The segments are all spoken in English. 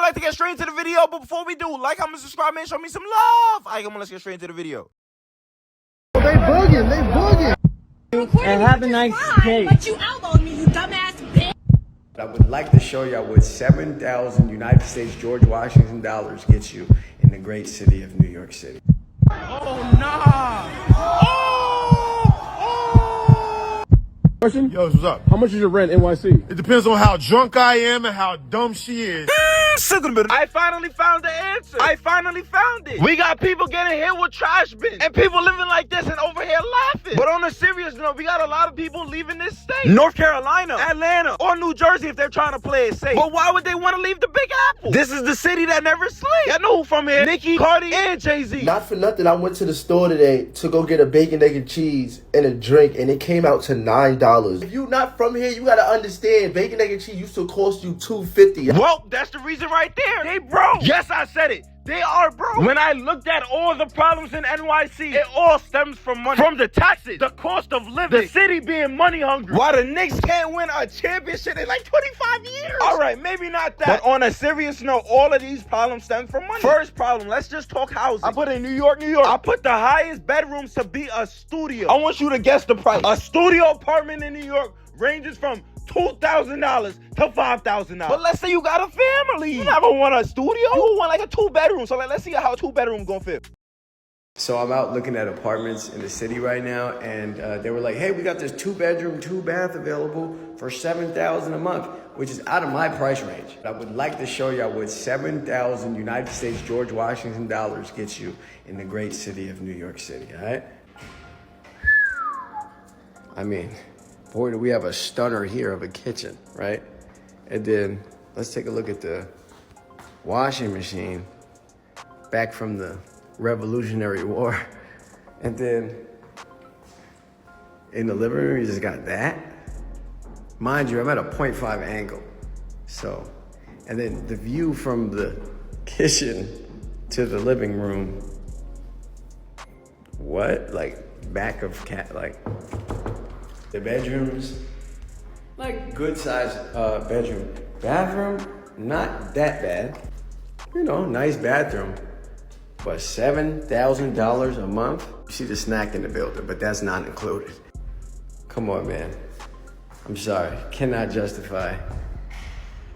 I'd like to get straight into the video, but before we do, like, comment, subscribe, man, show me some love. All right, come on, let's get straight into the video. They bugging. And have a nice day. But you elbowed me, you dumbass bitch. I would like to show y'all what 7,000 United States George Washington dollars gets you in the great city of New York City. Oh, nah. Question? Yo, what's up? How much is your rent NYC? It depends on how drunk I am and how dumb she is. I finally found the answer. I finally found it. We got people getting hit with trash bins and people living like this and over here laughing. But on a serious note, we got a lot of people leaving this state. North Carolina, Atlanta, or New Jersey if they're trying to play it safe. But why would they want to leave the Big Apple? This is the city that never sleeps. Y'all know who from here? Nicki, Cardi, and Jay-Z. Not for nothing, I went to the store today to go get a bacon, egg, and cheese and a drink, and it came out to $9. If you not from here, you gotta understand, bacon, egg, and cheese used to cost you $2.50. Well, that's the reason right there. They broke. Yes, I said it. They are broke. When I looked at all the problems in NYC, it all stems from money. From the taxes, the cost of living, the city being money hungry. Why the Knicks can't win a championship in like 25 years? All right, maybe not that. But on a serious note, all of these problems stem from money. First problem, let's just talk housing. I put in New York. I put the highest bedrooms to be a studio. I want you to guess the price. A studio apartment in New York ranges from $2,000 to $5,000. But let's say you got a family. You never want a studio. You want like a 2-bedroom. So let's see how a 2-bedroom gonna fit. So I'm out looking at apartments in the city right now, and they were like, hey, we got this 2-bedroom, 2-bath available for $7,000 a month, which is out of my price range. I would like to show y'all what 7,000 United States George Washington dollars gets you in the great city of New York City, all right? I mean, boy, do we have a stunner here of a kitchen, right? And then let's take a look at the washing machine back from the Revolutionary War. And then in the living room, you just got that. Mind you, I'm at a 0.5 angle. So, and then the view from the kitchen to the living room, what? Like back of cat, like the bedrooms, like good size bedroom. Bathroom, not that bad. You know, nice bathroom. But $7,000 a month? You see the snack in the building, but that's not included. Come on, man. I'm sorry, cannot justify.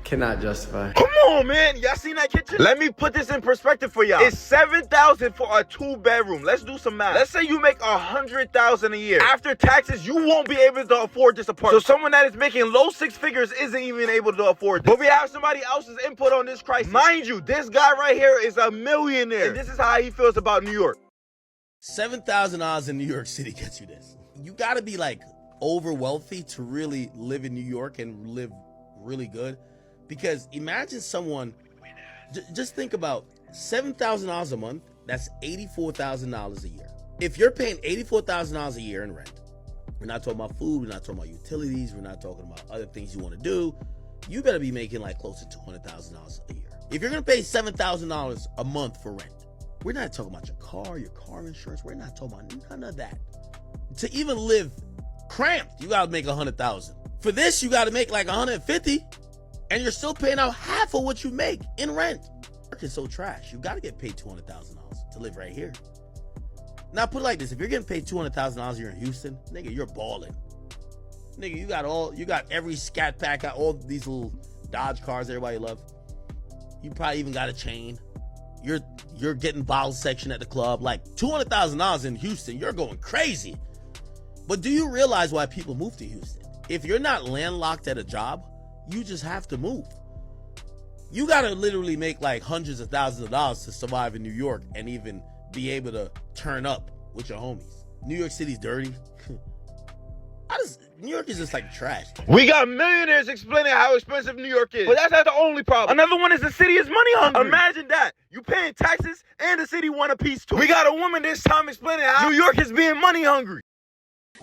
Come on, man. Y'all seen that kitchen? Let me put this in perspective for y'all. It's $7,000 for a 2-bedroom. Let's do some math. Let's say you make $100,000 a year. After taxes, you won't be able to afford this apartment. So someone that is making low 6 figures isn't even able to afford this. But we have somebody else's input on this crisis. Mind you, this guy right here is a millionaire. And this is how he feels about New York. $7,000 in New York City gets you this. You gotta be like over wealthy to really live in New York and live really good. Because imagine someone, just think about $7,000 a month, that's $84,000 a year. If you're paying $84,000 a year in rent, we're not talking about food, we're not talking about utilities, we're not talking about other things you want to do, you better be making like close to $200,000 a year. If you're gonna pay $7,000 a month for rent, we're not talking about your car insurance, we're not talking about none of that. To even live cramped, you gotta make $100,000. For this, you gotta make like $150,000. And you're still paying out half of what you make in rent. Work is so trash. You gotta get paid $200,000 to live right here. Now put it like this: if you're getting paid $200,000 a year in Houston, nigga, you're balling. Nigga, you got every scat pack, got all these little Dodge cars everybody love. You probably even got a chain. You're getting bottle section at the club. Like $200,000 in Houston, you're going crazy. But do you realize why people move to Houston? If you're not landlocked at a job, you just have to move. You gotta literally make like hundreds of thousands of dollars to survive in New York and even be able to turn up with your homies. New York City's dirty. New York is just like trash. We got millionaires explaining how expensive New York is. But that's not the only problem. Another one is the city is money hungry. Imagine that. You paying taxes and the city want a piece too. We got a woman this time explaining how New York is being money hungry.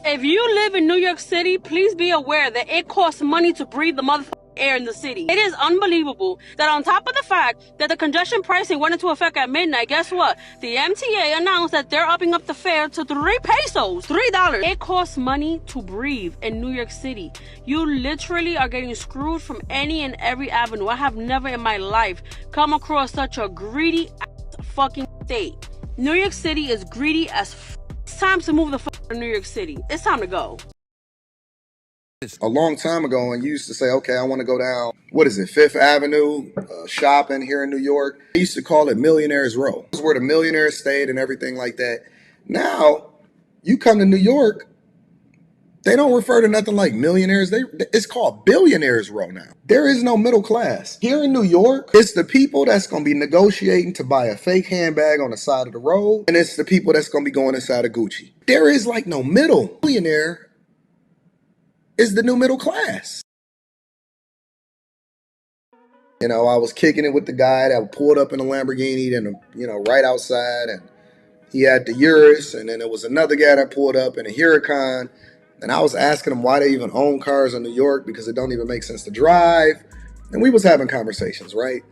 If you live in New York City, please be aware that it costs money to breathe the motherfucker. air in the city. It is unbelievable that on top of the fact that the congestion pricing went into effect at midnight, guess what? The MTA announced that they're upping up the fare to 3 pesos, $3. It costs money to breathe in New York City. You literally are getting screwed from any and every avenue. I have never in my life come across such a greedy ass fucking state. New York City is greedy as f. It's time to move the fuck to New York City. It's time to go. A long time ago, and you used to say, okay, I want to go down, what is it, Fifth Avenue, shopping here in New York. They used to call it Millionaires Row. This is where the millionaires stayed and everything like that. Now, you come to New York, they don't refer to nothing like millionaires. It's called Billionaires Row now. There is no middle class. Here in New York, it's the people that's going to be negotiating to buy a fake handbag on the side of the road, and it's the people that's going to be going inside of Gucci. There is like no middle. Millionaire is the new middle class. You know, I was kicking it with the guy that pulled up in a Lamborghini and, you know, right outside, and he had the Urus, and then there was another guy that pulled up in a Huracan, and I was asking him why they even own cars in New York because it don't even make sense to drive, and we was having conversations, right?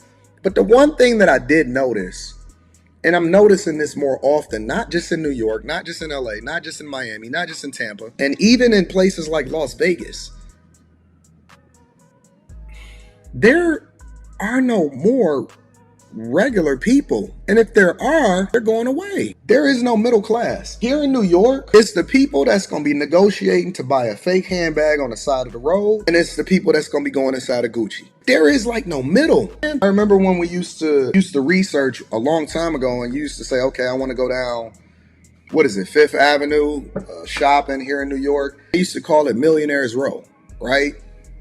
But the one thing that I did notice, and I'm noticing this more often, not just in New York, not just in LA, not just in Miami, not just in Tampa, and even in places like Las Vegas, there are no more regular people. And if there are, they're going away. There is no middle class. Here in New York, it's the people that's going to be negotiating to buy a fake handbag on the side of the road, and it's the people that's going to be going inside of Gucci. There is like no middle. I remember when we used to research a long time ago, and you used to say, okay, I want to go down, what is it, Fifth Avenue, shopping here in New York. They used to call it Millionaires Row, right?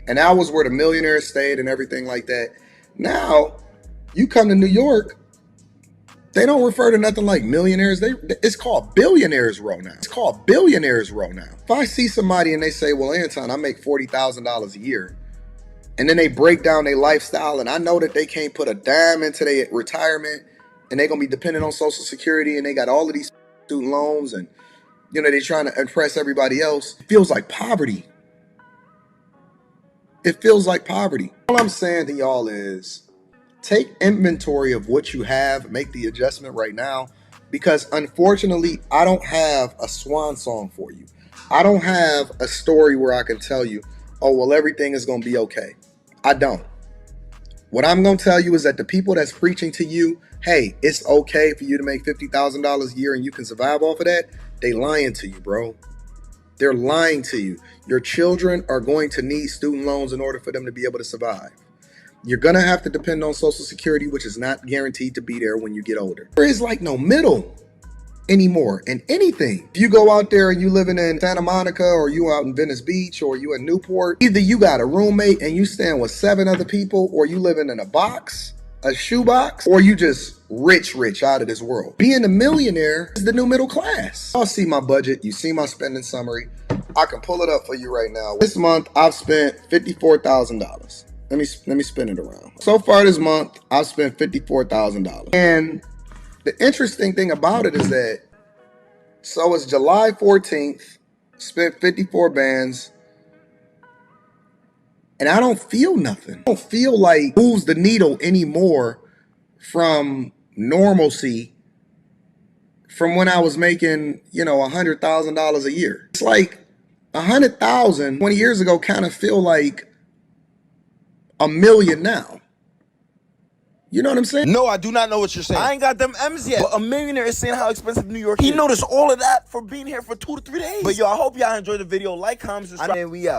And that was where the millionaires stayed and everything like that. Now, you come to New York, they don't refer to nothing like millionaires. It's called Billionaires Row now. It's called Billionaires Row now. If I see somebody and they say, well, Anton, I make $40,000 a year, and then they break down their lifestyle, and I know that they can't put a dime into their retirement, and they're going to be dependent on Social Security, and they got all of these student loans, and, you know, they're trying to impress everybody else. It feels like poverty. It feels like poverty. All I'm saying to y'all is, take inventory of what you have, make the adjustment right now, because unfortunately, I don't have a swan song for you. I don't have a story where I can tell you, oh, well, everything is going to be okay. I don't. What I'm going to tell you is that the people that's preaching to you, hey, it's okay for you to make $50,000 a year and you can survive off of that, they lying to you, bro. They're lying to you. Your children are going to need student loans in order for them to be able to survive. You're going to have to depend on Social Security, which is not guaranteed to be there when you get older. There is like no middle anymore in anything. If you go out there and you living in Santa Monica, or you out in Venice Beach, or you in Newport, either you got a roommate and you staying with 7 other people, or you living in a box, a shoebox, or you just rich out of this world. Being a millionaire is the new middle class. Y'all see my budget. You see my spending summary. I can pull it up for you right now. This month, I've spent $54,000. Let me spin it around. So far this month, I've spent $54,000. And the interesting thing about it is that, so it's July 14th, spent 54 bands, and I don't feel nothing. I don't feel like moves the needle anymore from normalcy from when I was making, you know, $100,000 a year. It's like 100,000 20 years ago kind of feel like $1 million now. You know what I'm saying? No, I do not know what you're saying. I ain't got them M's yet. But a millionaire is saying how expensive New York is. He noticed all of that for being here for 2 to 3 days. But yo, I hope y'all enjoyed the video. Like, comment, subscribe, and we out.